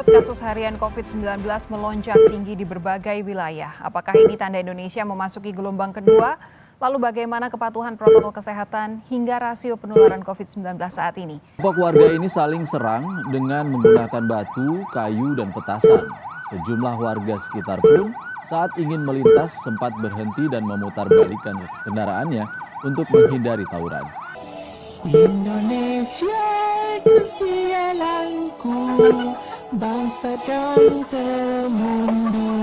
Kasus harian COVID-19 melonjak tinggi di berbagai wilayah. Apakah ini tanda Indonesia memasuki gelombang kedua? Lalu bagaimana kepatuhan protokol kesehatan hingga rasio penularan COVID-19 saat ini? Kelompok warga ini saling serang dengan menggunakan batu, kayu, dan petasan. Sejumlah warga sekitar pun saat ingin melintas sempat berhenti dan memutarbalikkan kendaraannya untuk menghindari tawuran. Indonesia kesialanku, bangsa dan kemunduran.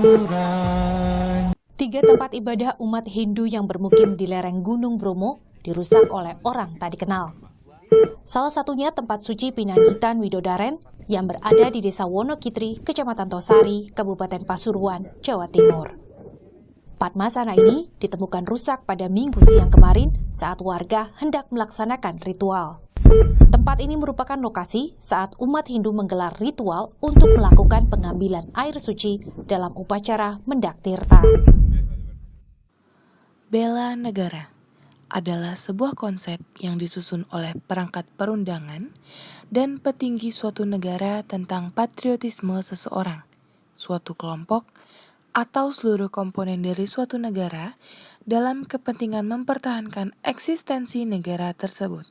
3 tempat ibadah umat Hindu yang bermukim di lereng Gunung Bromo dirusak oleh orang tak dikenal. Salah satunya tempat suci Pinanggitan Widodaren yang berada di Desa Wonokitri, Kecamatan Tosari, Kabupaten Pasuruan, Jawa Timur. 4 masana ini ditemukan rusak pada Minggu siang kemarin saat warga hendak melaksanakan ritual. Tempat ini merupakan lokasi saat umat Hindu menggelar ritual untuk melakukan pengambilan air suci dalam upacara Mendak Tirta. Bela negara adalah sebuah konsep yang disusun oleh perangkat perundangan dan petinggi suatu negara tentang patriotisme seseorang, suatu kelompok, atau seluruh komponen dari suatu negara dalam kepentingan mempertahankan eksistensi negara tersebut.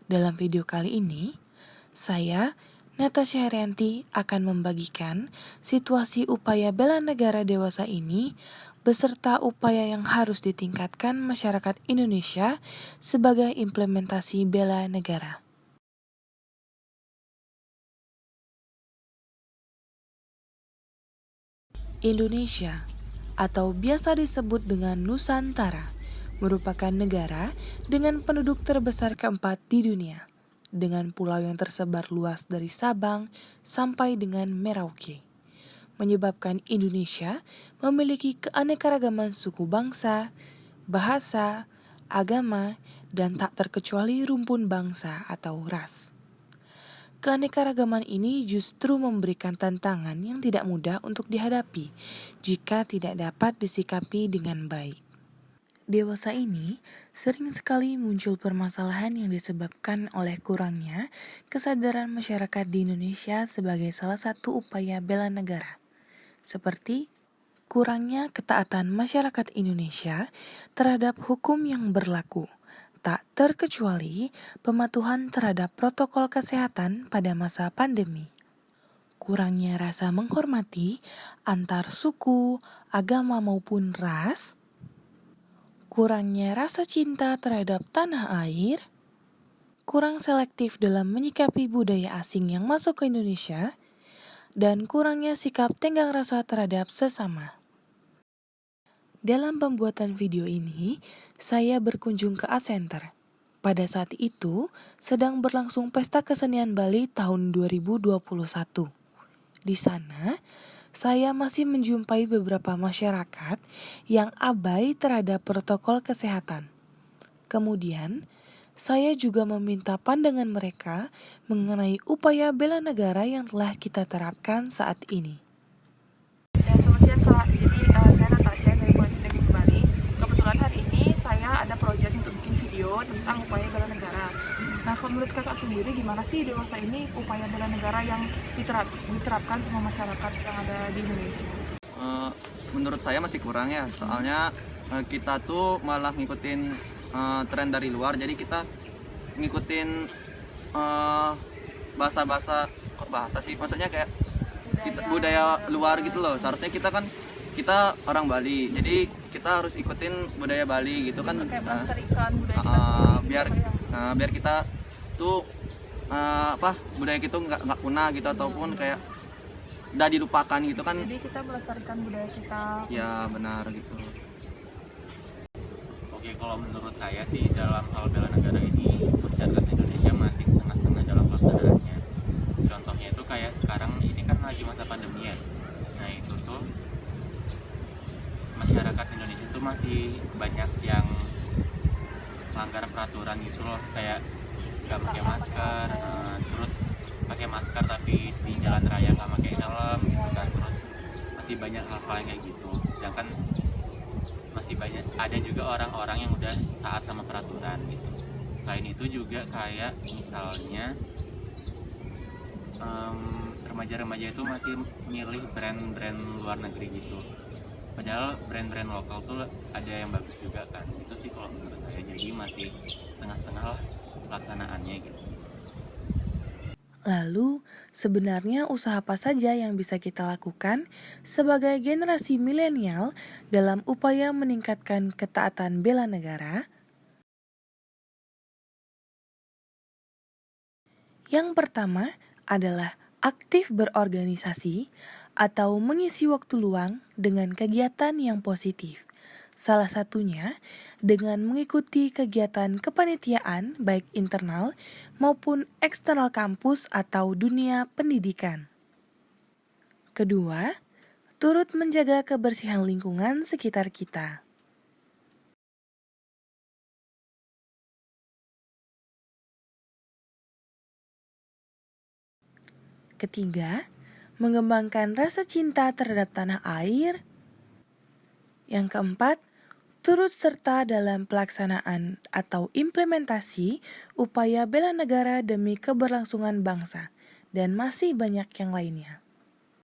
Dalam video kali ini, saya, Natasha Herianti, akan membagikan situasi upaya bela negara dewasa ini beserta upaya yang harus ditingkatkan masyarakat Indonesia sebagai implementasi bela negara. Indonesia, atau biasa disebut dengan Nusantara, merupakan negara dengan penduduk terbesar keempat di dunia, dengan pulau yang tersebar luas dari Sabang sampai dengan Merauke, menyebabkan Indonesia memiliki keanekaragaman suku bangsa, bahasa, agama, dan tak terkecuali rumpun bangsa atau ras. Keanekaragaman ini justru memberikan tantangan yang tidak mudah untuk dihadapi jika tidak dapat disikapi dengan baik. Dewasa ini sering sekali muncul permasalahan yang disebabkan oleh kurangnya kesadaran masyarakat di Indonesia sebagai salah satu upaya bela negara, seperti kurangnya ketaatan masyarakat Indonesia terhadap hukum yang berlaku, tak terkecuali pematuhan terhadap protokol kesehatan pada masa pandemi. Kurangnya rasa menghormati antar suku, agama maupun ras, kurangnya rasa cinta terhadap tanah air, kurang selektif dalam menyikapi budaya asing yang masuk ke Indonesia, dan kurangnya sikap tenggang rasa terhadap sesama. Dalam pembuatan video ini, saya berkunjung ke Art Center. Pada saat itu, sedang berlangsung Pesta Kesenian Bali tahun 2021. Di sana, saya masih menjumpai beberapa masyarakat yang abai terhadap protokol kesehatan. Kemudian, saya juga meminta pandangan mereka mengenai upaya bela negara yang telah kita terapkan saat ini. Selamat siang Kak, jadi saya Natasha dari Politeknik Bali. Kebetulan hari ini saya ada proyek untuk bikin video tentang upaya bela negara. Nah, kalau menurut Kakak sendiri gimana sih dewasa ini upaya bela negara yang diterapkan sama masyarakat yang ada di Indonesia? Menurut saya masih kurang ya, soalnya kita tuh malah ngikutin tren dari luar, jadi kita ngikutin bahasa sih, maksudnya kayak budaya luar gitu loh. Seharusnya kita orang Bali, jadi kita harus ikutin budaya Bali gitu kan, kayak melestarikan budaya kita sendiri, biar kita tuh budaya kita nggak punah gitu, ataupun kayak udah dilupakan gitu kan. Jadi kita melestarikan budaya kita. Ya benar gitu. Oke, kalau menurut saya sih dalam hal bela negara ini masyarakat Indonesia masih setengah-setengah dalam pelaksanaannya. Contohnya itu kayak sekarang ini kan lagi masa pandemi ya. Nah itu tuh masyarakat Indonesia tuh masih banyak yang melanggar peraturan gitu loh, kayak nggak pakai masker, terus pakai masker tapi di jalan raya nggak pakai helm gitu kan. Terus masih banyak hal-hal yang kayak gitu. Sedangkan masih banyak ada juga orang-orang yang udah taat sama peraturan gitu. Selain itu juga kayak misalnya remaja-remaja itu masih milih brand-brand luar negeri gitu. Padahal brand-brand lokal tuh ada yang bagus juga kan. Itu sih kalau menurut saya, jadi masih setengah-setengah lah pelaksanaannya gitu. Lalu, sebenarnya usaha apa saja yang bisa kita lakukan sebagai generasi milenial dalam upaya meningkatkan ketaatan bela negara? Yang pertama adalah aktif berorganisasi atau mengisi waktu luang dengan kegiatan yang positif. Salah satunya dengan mengikuti kegiatan kepanitiaan baik internal maupun eksternal kampus atau dunia pendidikan. Kedua, turut menjaga kebersihan lingkungan sekitar kita. Ketiga, mengembangkan rasa cinta terhadap tanah air. Yang keempat, turut serta dalam pelaksanaan atau implementasi upaya bela negara demi keberlangsungan bangsa, dan masih banyak yang lainnya.